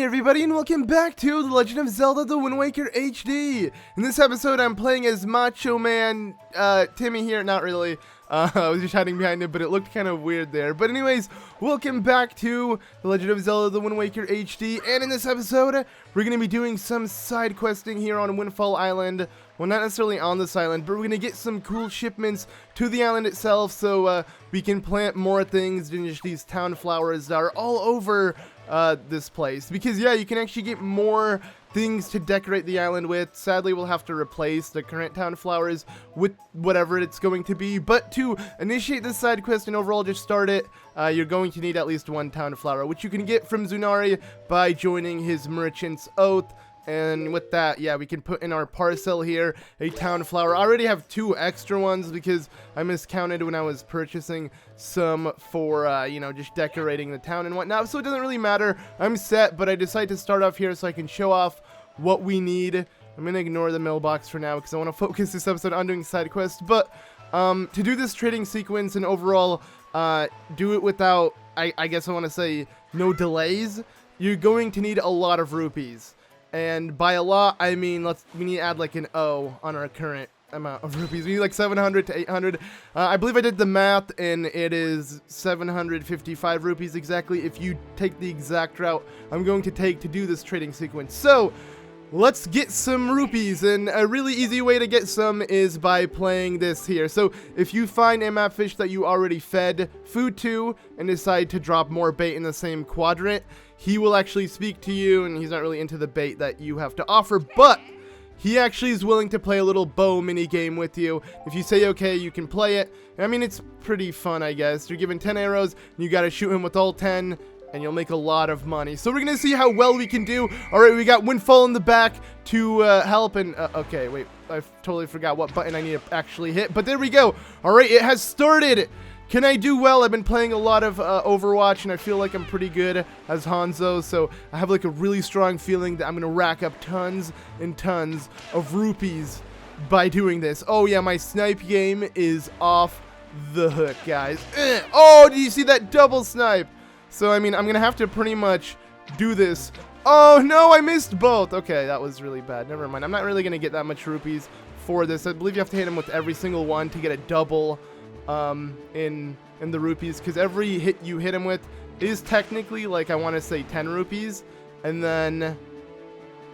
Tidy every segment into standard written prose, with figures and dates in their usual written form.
Hey everybody, and welcome back to The Legend of Zelda The Wind Waker HD! In this episode, I'm playing as Macho Man, Timmy here, not really. I was just hiding behind him, but it looked kind of weird there. But anyways, welcome back to The Legend of Zelda The Wind Waker HD, and in this episode, we're going to be doing some side questing here on Windfall Island. Well, not necessarily on this island, but we're going to get some cool shipments to the island itself, so we can plant more things than just these town flowers that are all over this place. Because yeah, you can actually get more things to decorate the island with. Sadly, we'll have to replace the current town flowers with whatever it's going to be. But to initiate this side quest and overall just start it, you're going to need at least one town flower, which you can get from Zunari by joining his merchant's oath. And with that, yeah, we can put in our parcel here a town flower. I already have 2 extra ones because I miscounted when I was purchasing some for, you know, just decorating the town and whatnot. So it doesn't really matter. I'm set, but I decided to start off here so I can show off what we need. I'm going to ignore the mailbox for now because I want to focus this episode on doing side quests. But to do this trading sequence and overall do it without, I guess I want to say, no delays, you're going to need a lot of rupees. And by a lot, I mean, we need to add like an O on our current amount of rupees. We need like 700 to 800. I believe I did the math, and it is 755 rupees exactly if you take the exact route I'm going to take to do this trading sequence. So, let's get some rupees, and a really easy way to get some is by playing this here. So, if you find a map fish that you already fed food to and decide to drop more bait in the same quadrant, he will actually speak to you, and he's not really into the bait that you have to offer, but he actually is willing to play a little bow mini game with you. If you say okay, you can play it. I mean, it's pretty fun, I guess. You're given 10 arrows, and you gotta shoot him with all 10, and you'll make a lot of money. So we're gonna see how well we can do. Alright, we got Windfall in the back to help, and okay, wait, I totally forgot what button I need to actually hit, but there we go. Alright, it has started. Can I do well? I've been playing a lot of Overwatch, and I feel like I'm pretty good as Hanzo, so I have like a really strong feeling that I'm going to rack up tons and tons of rupees by doing this. Oh yeah, my snipe game is off the hook, guys. Oh, do you see that double snipe? So, I mean, I'm going to have to pretty much do this. Oh no, I missed both. Okay, that was really bad. Never mind. I'm not really going to get that much rupees for this. I believe you have to hit him with every single one to get a double in the rupees, because every hit you hit him with is technically, like, I want to say 10 rupees, and then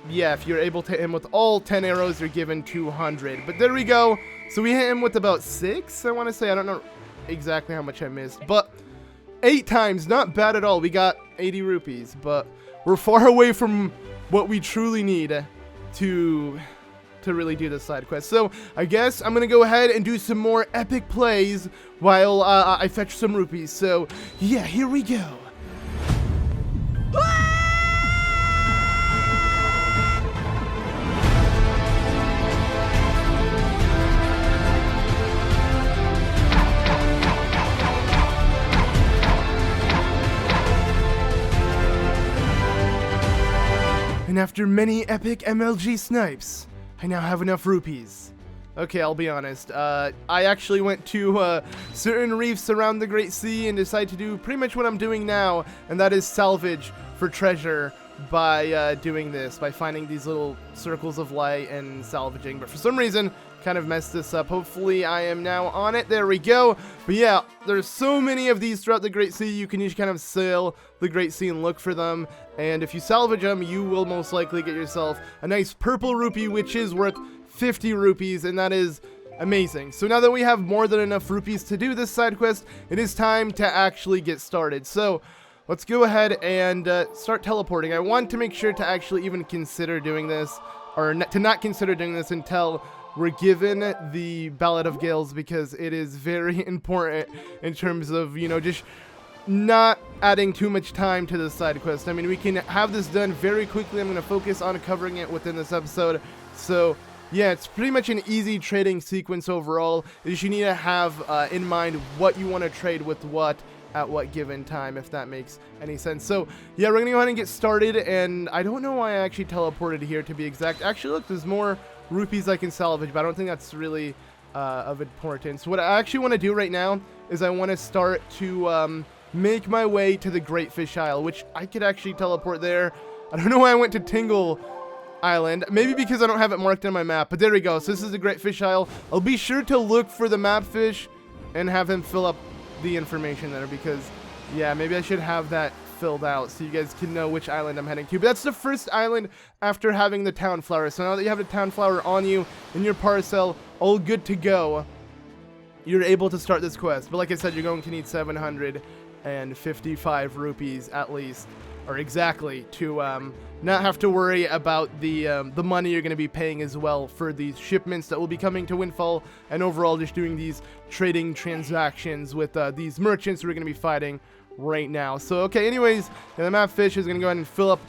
yeah, if you're able to hit him with all 10 arrows, you're given 200. But there we go. So we hit him with about 6, I want to say. I don't know exactly how much I missed, but 8 times, not bad at all. We got 80 rupees, but we're far away from what we truly need to really do this side quest. So I guess I'm gonna go ahead and do some more epic plays while I fetch some rupees. So yeah, here we go. And after many epic MLG snipes, I now have enough rupees. Okay, I'll be honest. I actually went to certain reefs around the Great Sea and decided to do pretty much what I'm doing now, and that is salvage for treasure by doing this, by finding these little circles of light and salvaging. But for some reason, kind of messed this up. Hopefully, I am now on it. There we go. But yeah, there's so many of these throughout the Great Sea. You can just kind of sail the Great Sea and look for them. And if you salvage them, you will most likely get yourself a nice purple rupee, which is worth 50 rupees, and that is amazing. So now that we have more than enough rupees to do this side quest, it is time to actually get started. So let's go ahead and start teleporting. I want to make sure to actually even consider doing this, or to not consider doing this until we're given the Ballad of Gales, because it is very important in terms of, you know, just not adding too much time to this side quest. I mean, we can have this done very quickly. I'm going to focus on covering it within this episode. So yeah, it's pretty much an easy trading sequence overall. Is you need to have in mind what you want to trade with what at what given time, if that makes any sense. So yeah, we're gonna go ahead and get started, and I don't know why I actually teleported here, to be exact. Actually, look, there's more rupees I can salvage, but I don't think that's really of importance. What I actually want to do right now is I want to start to make my way to the Great Fish Isle, which I could actually teleport there. I don't know why I went to Tingle Island. Maybe because I don't have it marked on my map, but there we go. So this is the Great Fish Isle. I'll be sure to look for the map fish and have him fill up the information there, because yeah, maybe I should have that filled out so you guys can know which island I'm heading to. But that's the first island after having the town flower. So now that you have the town flower on you in your parcel, all good to go, you're able to start this quest. But like I said, you're going to need 755 rupees at least, or exactly, to not have to worry about the money you're going to be paying as well for these shipments that will be coming to Windfall, and overall just doing these trading transactions with these merchants who are going to be fighting right now. So okay, anyways, the map fish is going to go ahead and fill up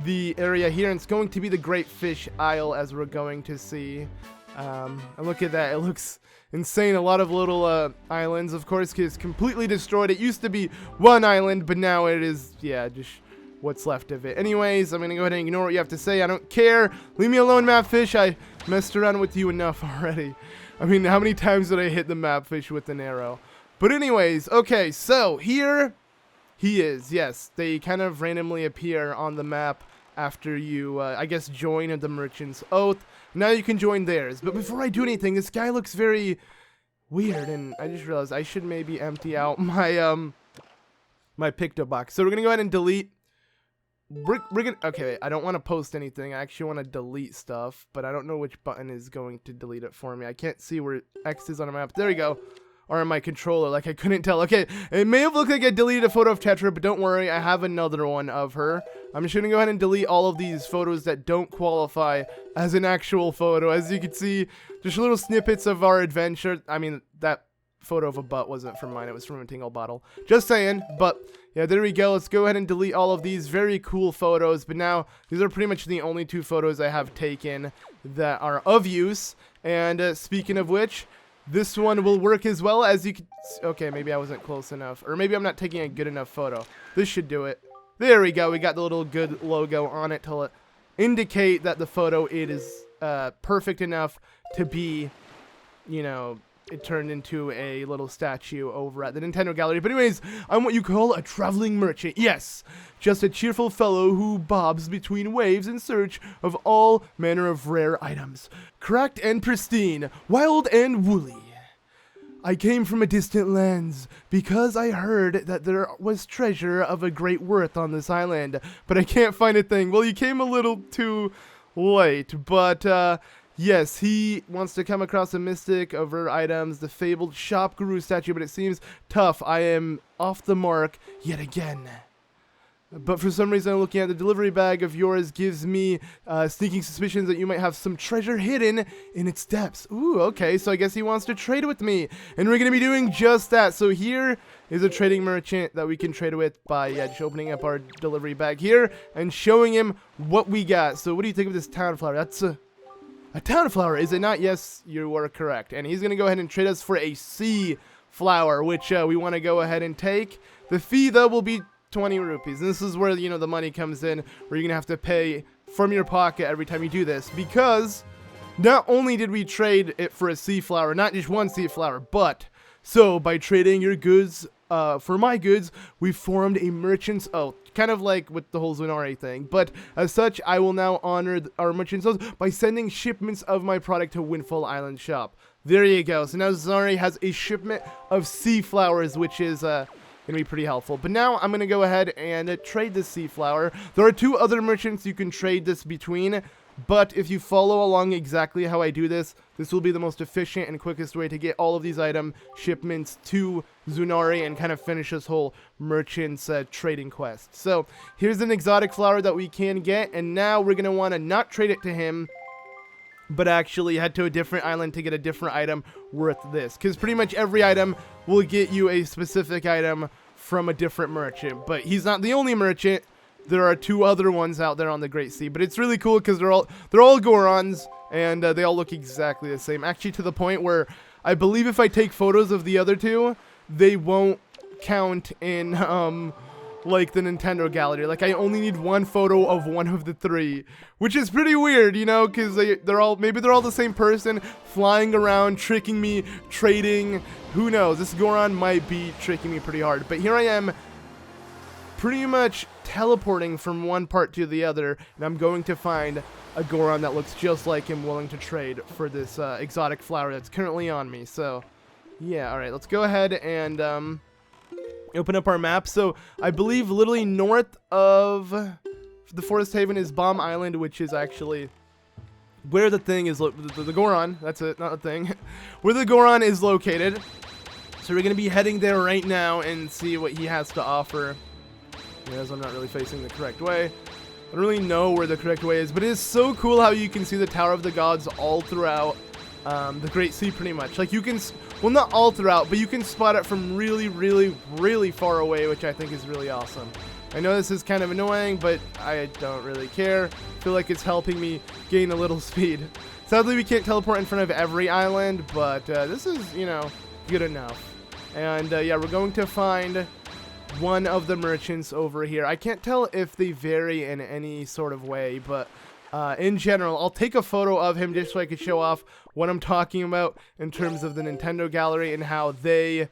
the area here, and it's going to be the Great Fish Isle, as we're going to see. And look at that, it looks insane. A lot of little islands, of course, because it's completely destroyed. It used to be one island, but now it is, yeah, just what's left of it. Anyways, I'm gonna go ahead and ignore what you have to say. I don't care. Leave me alone, map fish. I messed around with you enough already. I mean, how many times did I hit the map fish with an arrow? But anyways, okay, so here he is. Yes, they kind of randomly appear on the map after you, I guess, join the Merchant's Oath. Now you can join theirs. But before I do anything, this guy looks very weird, and I just realized I should maybe empty out my my Picto box. So we're gonna go ahead and delete. We're gonna, okay, I don't want to post anything. I actually want to delete stuff, but I don't know which button is going to delete it for me. I can't see where X is on the map. There we go. Or on my controller, like I couldn't tell. Okay, it may have looked like I deleted a photo of Tetra, but don't worry, I have another one of her. I'm just gonna go ahead and delete all of these photos that don't qualify as an actual photo. As you can see, just little snippets of our adventure. I mean, that photo of a butt wasn't from mine, it was from a Tingle bottle. Just saying, but yeah, there we go. Let's go ahead and delete all of these very cool photos. But now, these are pretty much the only two photos I have taken that are of use. And speaking of which, this one will work as well. As you can, okay, maybe I wasn't close enough, or maybe I'm not taking a good enough photo. This should do it. There we go. We got the little good logo on it to indicate that the photo it is perfect enough to be, you know, it turned into a little statue over at the Nintendo Gallery. But anyways, I'm what you call a traveling merchant. Yes, just a cheerful fellow who bobs between waves in search of all manner of rare items. Cracked and pristine, wild and woolly. I came from a distant lands because I heard that there was treasure of a great worth on this island, but I can't find a thing. Well, you came a little too late, but yes, he wants to come across a mystic of rare items, the fabled shop guru statue, but it seems tough. I am off the mark yet again. But for some reason, looking at the delivery bag of yours gives me sneaking suspicions that you might have some treasure hidden in its depths. Ooh, okay, so I guess he wants to trade with me. And we're going to be doing just that. So here is a trading merchant that we can trade with by just opening up our delivery bag here and showing him what we got. So what do you think of this town flower? That's a town flower, is it not? Yes, you are correct. And he's going to go ahead and trade us for a sea flower, which we want to go ahead and take. The fee, though, will be 20 rupees. And this is where, you know, the money comes in, where you're gonna have to pay from your pocket every time you do this, because not only did we trade it for a sea flower, not just one sea flower, but so by trading your goods for my goods, we formed a merchant's oath, kind of like with the whole Zunari thing. But as such, I will now honor our merchant's oath by sending shipments of my product to Windfall Island shop. There you go. So now Zunari has a shipment of sea flowers, which is gonna be pretty helpful. But now I'm gonna go ahead and trade this sea flower. There are two other merchants you can trade this between, but if you follow along exactly how I do this, this will be the most efficient and quickest way to get all of these item shipments to Zunari and kind of finish this whole merchant's trading quest. So here's an exotic flower that we can get, and now we're gonna want to not trade it to him, but actually head to a different island to get a different item worth this. Because pretty much every item will get you a specific item from a different merchant. But he's not the only merchant. There are two other ones out there on the Great Sea. But it's really cool because they're all Gorons, and they all look exactly the same. Actually, to the point where I believe if I take photos of the other two, they won't count in like the Nintendo Gallery. Like, I only need one photo of one of the three, which is pretty weird, you know, because they're all the same person, flying around, tricking me, trading. Who knows? This Goron might be tricking me pretty hard. But here I am pretty much teleporting from one part to the other, and I'm going to find a Goron that looks just like him willing to trade for this exotic flower that's currently on me. So yeah, alright, let's go ahead and open up our map. So I believe literally north of the Forest Haven is Bomb Island, which is actually where the thing is, the Goron, that's it, not the thing, where the Goron is located. So we're going to be heading there right now and see what he has to offer. As I'm not really facing the correct way. I don't really know where the correct way is, but it is so cool how you can see the Tower of the Gods all throughout the Great Sea pretty much. Like you can, well not all throughout, but you can spot it from really, really, really far away, which I think is really awesome. I know this is kind of annoying, but I don't really care. I feel like it's helping me gain a little speed. Sadly, we can't teleport in front of every island, but this is, you know, good enough. And yeah, we're going to find one of the merchants over here. I can't tell if they vary in any sort of way, but in general, I'll take a photo of him just so I can show off what I'm talking about in terms of the Nintendo gallery and how they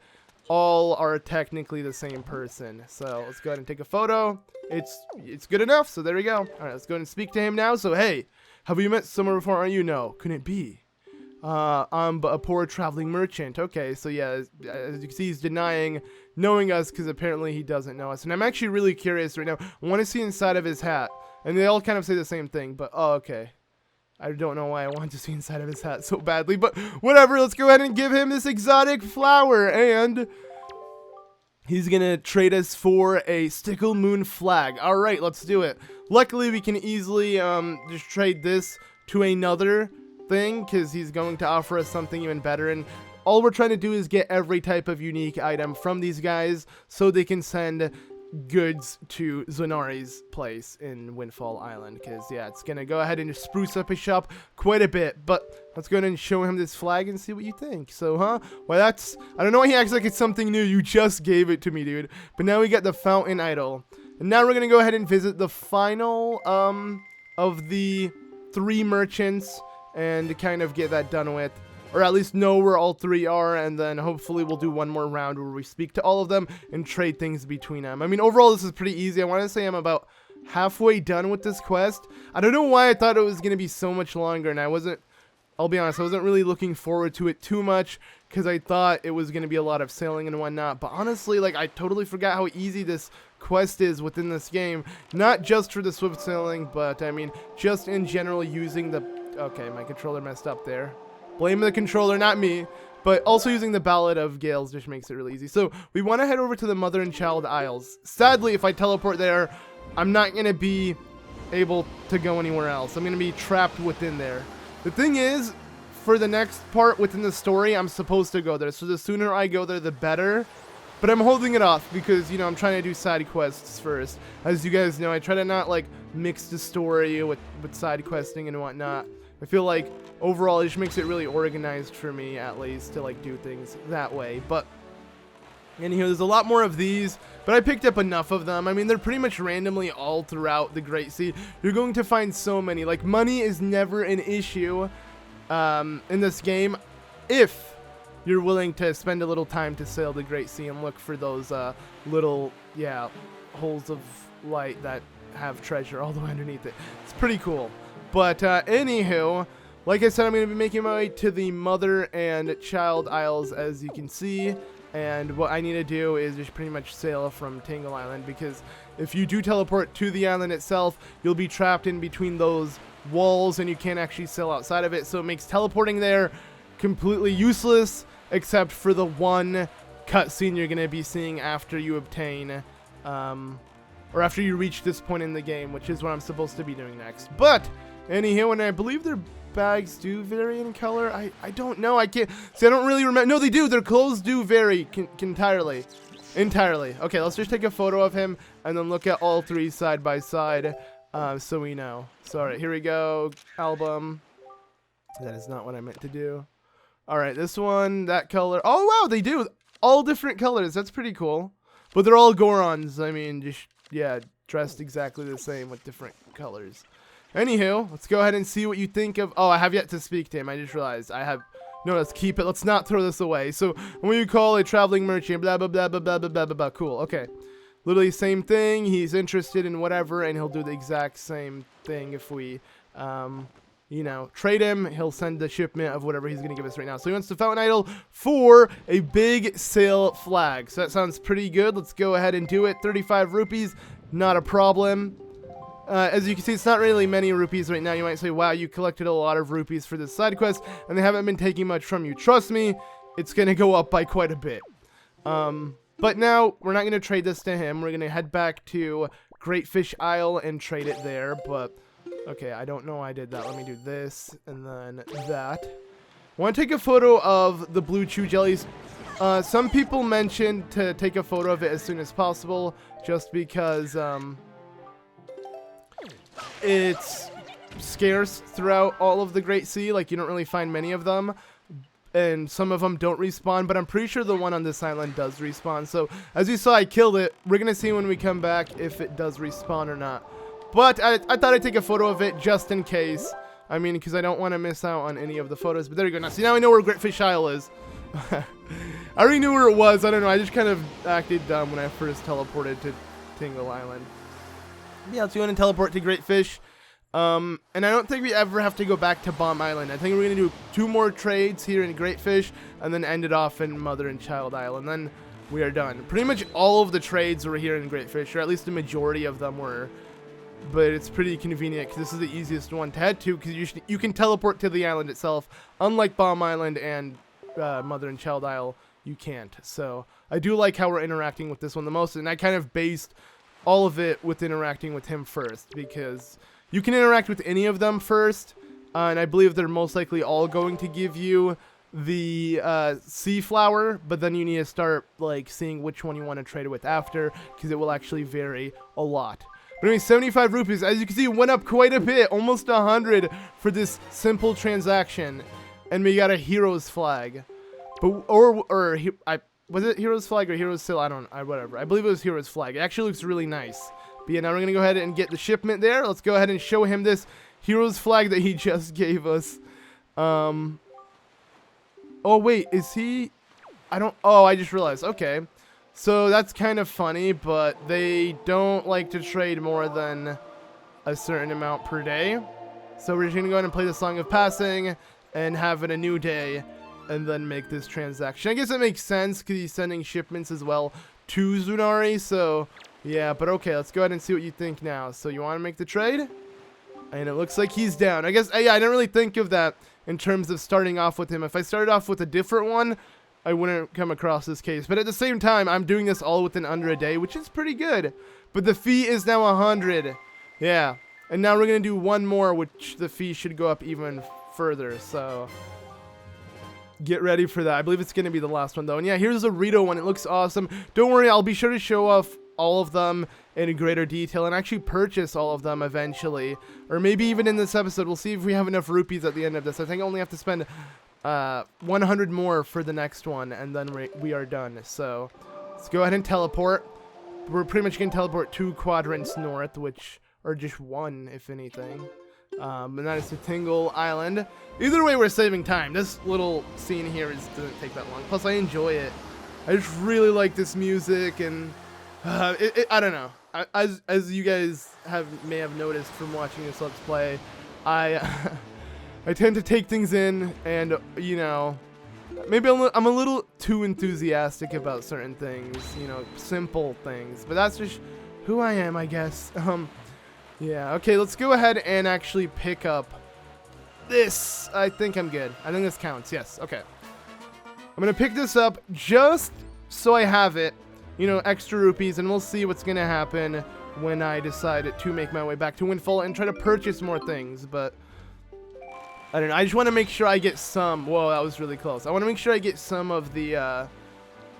all are technically the same person. So let's go ahead and take a photo. It's good enough, so there we go. All right, let's go ahead and speak to him now. So hey, have you met someone before? Aren't you? No, couldn't it be? I'm a poor traveling merchant. Okay, so yeah, as you can see, he's denying knowing us because apparently he doesn't know us. And I'm actually really curious right now. I want to see inside of his hat. And they all kind of say the same thing, but oh, okay. I don't know why I want to see inside of his hat so badly, but whatever. Let's go ahead and give him this exotic flower, and he's gonna trade us for a Stickle Moon flag. All right, let's do it. Luckily, we can easily just trade this to another thing because he's going to offer us something even better, and all we're trying to do is get every type of unique item from these guys so they can send goods to Zonari's place in Windfall Island, because yeah, it's gonna go ahead and spruce up his shop quite a bit. But let's go ahead and show him this flag and see what you think. So well, that's, I don't know why he acts like it's something new. You just gave it to me, dude. But now we got the fountain idol, and now we're gonna go ahead and visit the final of the 3 merchants and kind of get that done with, or at least know where all 3 are, and then hopefully we'll do one more round where we speak to all of them and trade things between them. I mean, overall this is pretty easy. I want to say I'm about halfway done with this quest. I don't know why I thought it was going to be so much longer, and I'll be honest, I wasn't really looking forward to it too much because I thought it was going to be a lot of sailing and whatnot. But honestly, like, I totally forgot how easy this quest is within this game. Not just for the swift sailing, but I mean, just in general using the... Okay, my controller messed up there. Blame the controller, not me. But also using the Ballad of Gales just makes it really easy. So we want to head over to the Mother and Child Isles. Sadly, if I teleport there, I'm not going to be able to go anywhere else. I'm going to be trapped within there. The thing is, for the next part within the story, I'm supposed to go there. So the sooner I go there, the better. But I'm holding it off because, you know, I'm trying to do side quests first. As you guys know, I try to not, like, mix the story with side questing and whatnot. I feel like overall it just makes it really organized for me, at least, to like do things that way. But anyhow, there's a lot more of these, but I picked up enough of them. I mean, they're pretty much randomly all throughout the Great Sea. You're going to find so many. Like, money is never an issue in this game if you're willing to spend a little time to sail the Great Sea and look for those little, yeah, holes of light that have treasure all the way underneath it. It's pretty cool. But anywho, like I said, I'm going to be making my way to the Mother and Child Isles, as you can see. And what I need to do is just pretty much sail from Tangle Island, because if you do teleport to the island itself, you'll be trapped in between those walls and you can't actually sail outside of it. So it makes teleporting there completely useless, except for the one cutscene you're going to be seeing after you obtain, or after you reach this point in the game, which is what I'm supposed to be doing next. But anyhow, and I believe their bags do vary in color. I don't know. I can't see. I don't really remember. No, they do. Their clothes do vary entirely. Okay, let's just take a photo of him and then look at all 3 side by side, so we know. So, all right, here we go. Album. That is not what I meant to do. All right, this one, that color. Oh wow, they do all different colors. That's pretty cool. But they're all Gorons. I mean, just yeah, dressed exactly the same with different colors. Anywho, let's go ahead and see what you think of... Oh, I have yet to speak to him. I just realized I have... No, let's keep it. Let's not throw this away. So, when you call a traveling merchant, blah, blah, blah, blah, blah, blah, blah, blah, blah. Cool, okay. literally same thing. He's interested in whatever, and he'll do the exact same thing if we, you know, trade him. He'll send the shipment of whatever he's going to give us right now. So he wants the Fountain Idol for a big sail flag. So that sounds pretty good. Let's go ahead and do it. 35 rupees, not a problem. As you can see, it's not really many rupees right now. You might say, wow, you collected a lot of rupees for this side quest, and they haven't been taking much from you. Trust me, it's going to go up by quite a bit. But now, we're not going to trade this to him. We're going to head back to Great Fish Isle and trade it there. But, okay, I don't know why I did that. Let me do this, and then that. I want to take a photo of the blue chew jellies. Some people mentioned to take a photo of it as soon as possible, just because, it's scarce throughout all of the Great Sea. Like, you don't really find many of them, and some of them don't respawn, but I'm pretty sure the one on this island does respawn. So as you saw, I killed it. We're gonna see when we come back if it does respawn or not, but I thought I'd take a photo of it just in case. I mean, because I don't want to miss out on any of the photos. But there you go. Now see, now I know where Great Fish Isle is. I already knew where it was. I don't know, I just kind of acted dumb when I first teleported to Tingle Island. Yeah, let's go ahead and teleport to Great Fish. And I don't think we ever have to go back to Bomb Island. I think we're going to do 2 more trades here in Great Fish, and then end it off in Mother and Child Isle, and then we are done. Pretty much all of the trades were here in Great Fish, or at least the majority of them were. But it's pretty convenient, because this is the easiest one to head to, because you can teleport to the island itself. Unlike Bomb Island and Mother and Child Isle, you can't. So I do like how we're interacting with this one the most, and I kind of based all of it with interacting with him first, because you can interact with any of them first, and I believe they're most likely all going to give you the sea flower, but then you need to start like seeing which one you want to trade with after, because it will actually vary a lot. But anyway, 75 rupees, as you can see, went up quite a bit, almost 100 for this simple transaction, and we got a hero's flag. But was it Hero's Flag or Hero's Seal? Whatever. I believe it was Hero's Flag. It actually looks really nice. But yeah, now we're going to go ahead and get the shipment there. Let's go ahead and show him this Hero's Flag that he just gave us. Oh, wait, is he... Oh, I just realized. Okay. So that's kind of funny, but they don't like to trade more than a certain amount per day. So we're just going to go ahead and play the Song of Passing and have it a new day, and then make this transaction. I guess it makes sense because he's sending shipments as well to Zunari, so yeah, but okay, let's go ahead and see what you think now. So you want to make the trade? And it looks like he's down. I guess, yeah, I didn't really think of that in terms of starting off with him. If I started off with a different one, I wouldn't come across this case. But at the same time, I'm doing this all within under a day, which is pretty good. But the fee is now 100. Yeah, and now we're going to do one more, which the fee should go up even further, so get ready for that. I believe it's going to be the last one, though. And yeah, here's a Rito one. It looks awesome. Don't worry, I'll be sure to show off all of them in greater detail and actually purchase all of them eventually. Or maybe even in this episode. We'll see if we have enough rupees at the end of this. I think I only have to spend 100 more for the next one, and then we are done. So let's go ahead and teleport. We're pretty much going to teleport 2 quadrants north, which are just 1, if anything. And that is to Tingle Island. Either way, we're saving time. This little scene here doesn't take that long. Plus, I enjoy it. I just really like this music, and I don't know. As you guys may have noticed from watching this Let's Play, I tend to take things in, and you know, maybe I'm a little too enthusiastic about certain things. You know, simple things. But that's just who I am, I guess. Yeah, okay, let's go ahead and actually pick up this. I think I'm good. I think this counts. Yes, okay. I'm going to pick this up just so I have it, you know, extra rupees, and we'll see what's going to happen when I decide to make my way back to Windfall and try to purchase more things, but I don't know. I just want to make sure I get some. Whoa, that was really close. I want to make sure I get some of the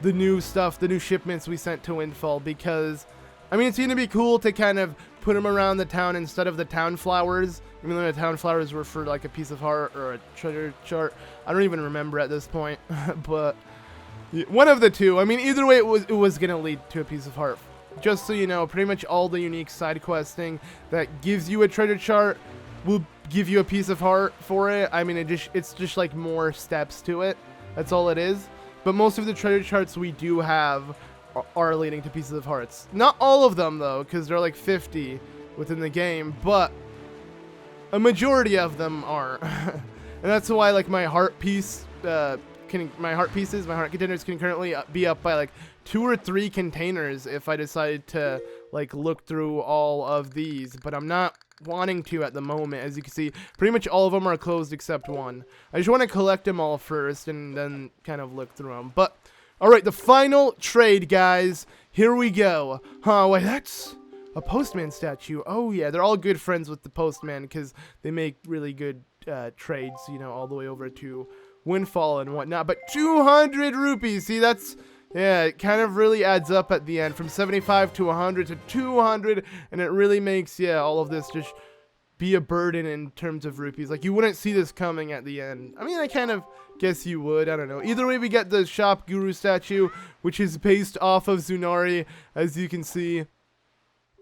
new stuff, the new shipments we sent to Windfall, because I mean, it's going to be cool to kind of put them around the town instead of the town flowers. Even though the town flowers were for like a piece of heart or a treasure chart. I don't even remember at this point. But one of the two. I mean, either way, it was going to lead to a piece of heart. Just so you know, pretty much all the unique side questing that gives you a treasure chart will give you a piece of heart for it. I mean, it's just like more steps to it. That's all it is. But most of the treasure charts we do have are leading to pieces of hearts. Not all of them though, because there are like 50 within the game, but a majority of them are. And that's why like my heart pieces, my heart containers can currently be up by like 2 or 3 containers if I decide to like look through all of these, but I'm not wanting to at the moment. As you can see, pretty much all of them are closed except one. I just want to collect them all first and then kind of look through them. But alright, the final trade, guys. Here we go. Wait, that's a postman statue. Oh yeah, they're all good friends with the postman because they make really good trades, you know, all the way over to Windfall and whatnot. But 200 rupees, see, that's, yeah, it kind of really adds up at the end, from 75 to 100 to 200, and it really makes, yeah, all of this just be a burden in terms of rupees. Like, you wouldn't see this coming at the end. I mean, I kind of guess you would, I don't know. Either way, we get the Shop Guru statue, which is based off of Zunari, as you can see.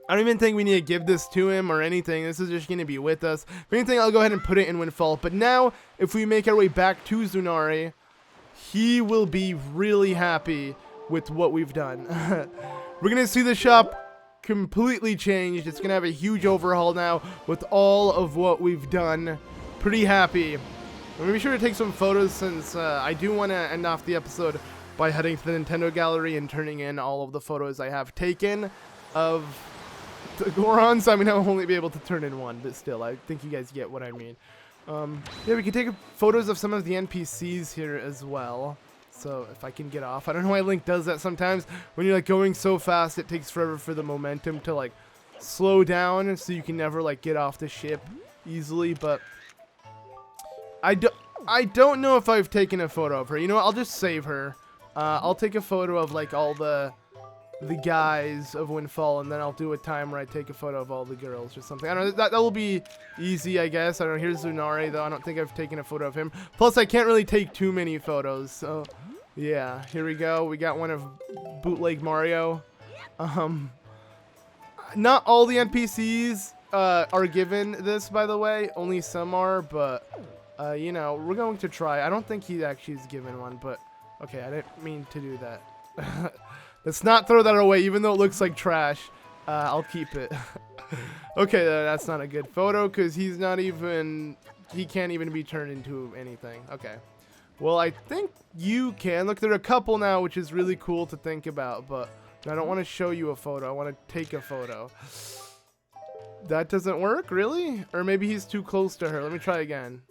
I don't even think we need to give this to him or anything. This is just going to be with us. If anything, I'll go ahead and put it in Windfall. But now, if we make our way back to Zunari, he will be really happy with what we've done. We're going to see the shop completely changed. It's going to have a huge overhaul now with all of what we've done. Pretty happy. I'm going to be sure to take some photos since I do want to end off the episode by heading to the Nintendo Gallery and turning in all of the photos I have taken of the Gorons. I mean, I'll only be able to turn in one, but still, I think you guys get what I mean. Yeah, we can take photos of some of the NPCs here as well. So if I can get off, I don't know why Link does that sometimes. When you're like going so fast, it takes forever for the momentum to like slow down, so you can never like get off the ship easily. But I don't know if I've taken a photo of her. You know what? I'll just save her. I'll take a photo of like all the guys of Windfall, and then I'll do a time where I take a photo of all the girls or something. I don't know, that will be easy, I guess. I don't know. Here's Zunari, though. I don't think I've taken a photo of him. Plus, I can't really take too many photos, so yeah. Here we go. We got one of Bootleg Mario. Not all the NPCs are given this, by the way. Only some are, but you know, we're going to try. I don't think he actually is given one, but okay, I didn't mean to do that. Let's not throw that away, even though it looks like trash. I'll keep it. Okay, that's not a good photo, because he's not even... He can't even be turned into anything. Okay. Well, I think you can. Look, there are a couple now, which is really cool to think about, but I don't want to show you a photo. I want to take a photo. That doesn't work, really? Or maybe he's too close to her. Let me try again.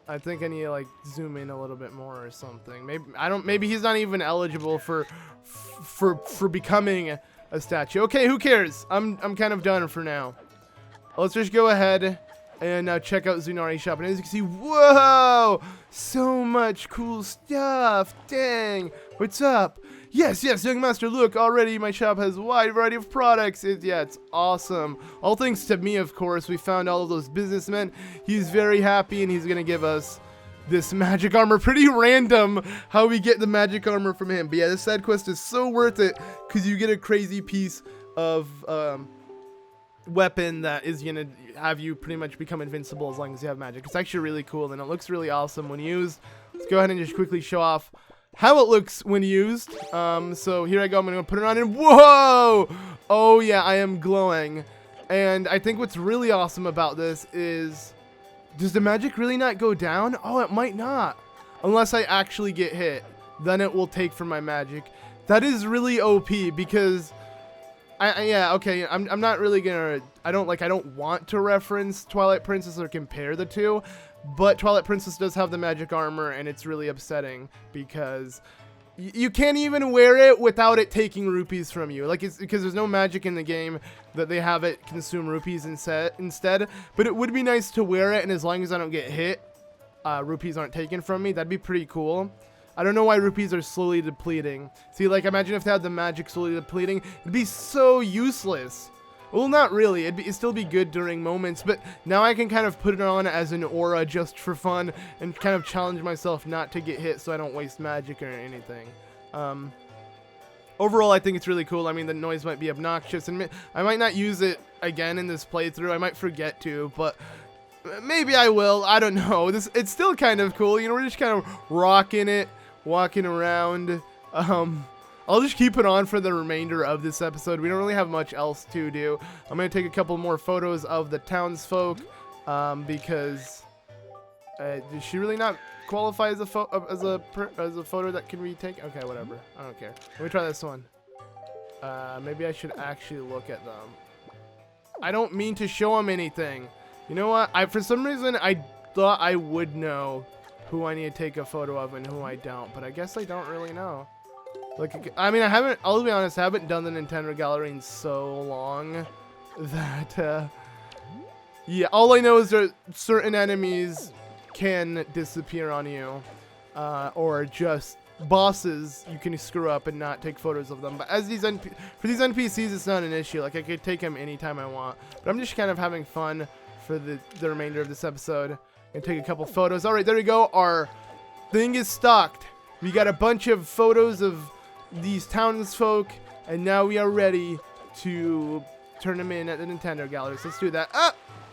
I think I need to like zoom in a little bit more or something. Maybe he's not even eligible for becoming a statue. Okay, who cares? I'm kind of done for now. Let's just go ahead and check out Zunari's shop. And as you can see, whoa, so much cool stuff. Dang, what's up? Yes, young master, look, already my shop has a wide variety of products. Yeah, it's awesome. All thanks to me, of course. We found all of those businessmen. He's very happy, and he's going to give us this magic armor. Pretty random how we get the magic armor from him. But yeah, this side quest is so worth it because you get a crazy piece of weapon that is going to have you pretty much become invincible as long as you have magic. It's actually really cool, and it looks really awesome when used. Let's go ahead and just quickly show off how it looks when used. So here I go. I'm going to put it on, and whoa! Oh yeah, I am glowing. And I think what's really awesome about this is, does the magic really not go down? Oh, it might not. Unless I actually get hit. Then it will take from my magic. That is really OP because yeah, okay, I'm not really gonna, I don't want to reference Twilight Princess or compare the two, but Twilight Princess does have the magic armor, and it's really upsetting because you can't even wear it without it taking rupees from you. Like, it's because there's no magic in the game that they have it consume rupees instead, but it would be nice to wear it, and as long as I don't get hit, rupees aren't taken from me. That'd be pretty cool. I don't know why rupees are slowly depleting. See, like, imagine if they had the magic slowly depleting. It'd be so useless. Well, not really. It'd still be good during moments, but now I can kind of put it on as an aura just for fun and kind of challenge myself not to get hit so I don't waste magic or anything. Overall, I think it's really cool. I mean, the noise might be obnoxious, and I might not use it again in this playthrough. I might forget to, but maybe I will. I don't know. It's still kind of cool. You know, we're just kind of rocking it, walking around. I'll just keep it on for the remainder of this episode. We don't really have much else to do. I'm going to take a couple more photos of the townsfolk because does she really not qualify as a photo that can be taken? Okay, whatever. I don't care. Let me try this one. Maybe I should actually look at them. I don't mean to show them anything. You know what? For some reason, I thought I would know who I need to take a photo of and who I don't, but I guess I don't really know. Like, I mean, I'll be honest, I haven't done the Nintendo Gallery in so long that, yeah, all I know is that certain enemies can disappear on you, or just bosses you can screw up and not take photos of them. But as for these NPCs, it's not an issue. Like, I could take them anytime I want. But I'm just kind of having fun for the remainder of this episode and take a couple photos. All right, there we go. Our thing is stocked. We got a bunch of photos of these townsfolk, and now we are ready to turn them in at the Nintendo Gallery. So let's do that.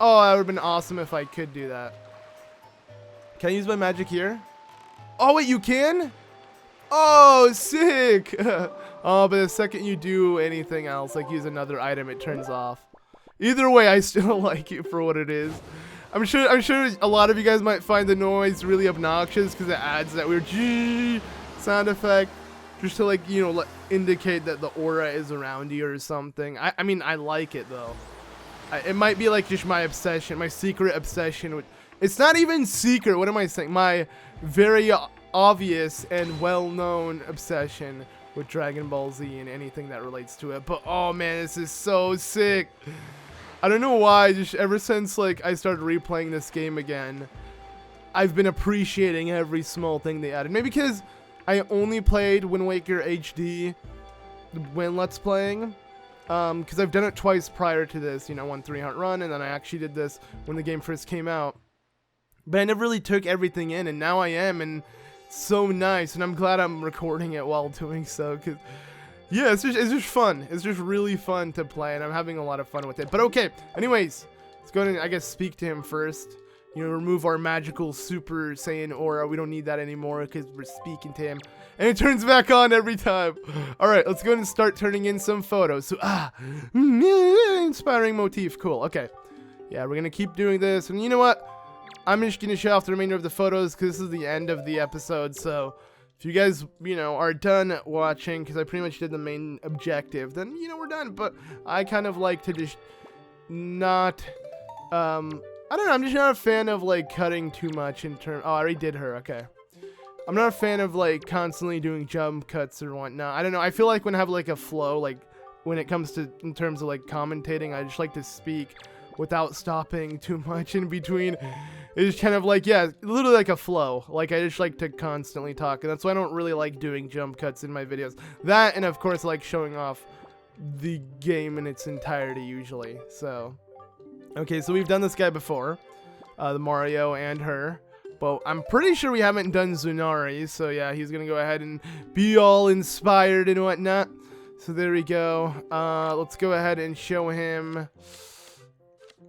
Oh, that would have been awesome if I could do that. Can I use my magic here? Oh, wait, you can? Oh, sick! Oh, but the second you do anything else, like use another item, it turns off. Either way, I still like it for what it is. I'm sure a lot of you guys might find the noise really obnoxious because it adds that weird G sound effect, just to, like, you know, indicate that the aura is around you or something. I mean, I like it though. It might be like just my obsession, my secret obsession with. It's not even secret. What am I saying? My very obvious and well-known obsession with Dragon Ball Z and anything that relates to it. But oh man, this is so sick. I don't know why, just ever since like I started replaying this game again, I've been appreciating every small thing they added. Maybe because I only played Wind Waker HD when Let's Playing, because I've done it twice prior to this, you know, 1-3 hunt run, and then I actually did this when the game first came out. But I never really took everything in, and now I am, and it's so nice, and I'm glad I'm recording it while doing so, because, yeah, it's just fun. It's just really fun to play, and I'm having a lot of fun with it. But okay, anyways, let's go ahead and, I guess, speak to him first. You know, remove our magical Super Saiyan aura. We don't need that anymore because we're speaking to him. And it turns back on every time. All right, let's go ahead and start turning in some photos. So, inspiring motif. Cool, okay. Yeah, we're going to keep doing this. And you know what? I'm just going to show off the remainder of the photos because this is the end of the episode. So if you guys, you know, are done watching, because I pretty much did the main objective, then, you know, we're done. But I kind of like to just not, I don't know, I'm just not a fan of, like, cutting too much in terms, oh, I already did her, okay. I'm not a fan of, like, constantly doing jump cuts or whatnot. I don't know, I feel like when I have, like, a flow, like, when it comes to, in terms of, like, commentating, I just like to speak without stopping too much in between. It's kind of like, yeah, literally like a flow. Like, I just like to constantly talk, and that's why I don't really like doing jump cuts in my videos. That, and of course, like, showing off the game in its entirety, usually. So, okay, so we've done this guy before. The Mario and her. But I'm pretty sure we haven't done Zunari, so yeah, he's gonna go ahead and be all inspired and whatnot. So there we go. Let's go ahead and show him.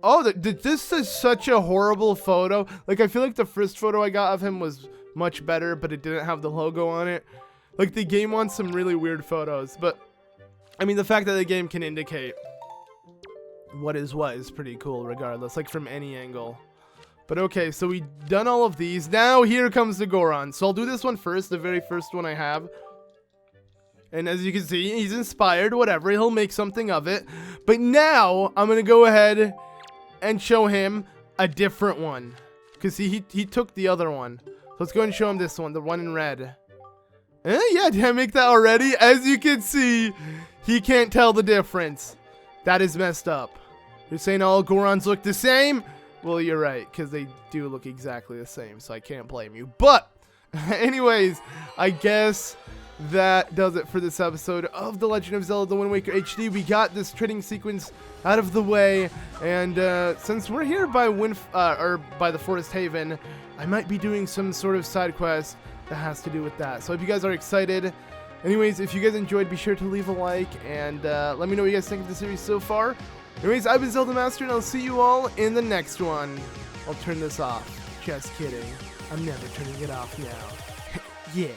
Oh, this is such a horrible photo. Like, I feel like the first photo I got of him was much better, but it didn't have the logo on it. Like, the game wants some really weird photos, but I mean, the fact that the game can indicate what is pretty cool regardless, like, from any angle. But okay, so we've done all of these. Now here comes the Goron. So I'll do this one first, the very first one I have. And as you can see, he's inspired, whatever. He'll make something of it. But now I'm going to go ahead and show him a different one. Because he took the other one. So let's go and show him this one, the one in red. Yeah, did I make that already? As you can see, he can't tell the difference. That is messed up. You're saying all Gorons look the same? Well, you're right, because they do look exactly the same, so I can't blame you. But, anyways, I guess that does it for this episode of The Legend of Zelda: The Wind Waker HD. We got this trading sequence out of the way, and since we're here by by the Forest Haven, I might be doing some sort of side quest that has to do with that. So I hope you guys are excited. Anyways, if you guys enjoyed, be sure to leave a like, and let me know what you guys think of the series so far. Anyways, I've been ZeldaMaster, and I'll see you all in the next one. I'll turn this off. Just kidding. I'm never turning it off now. Yeah.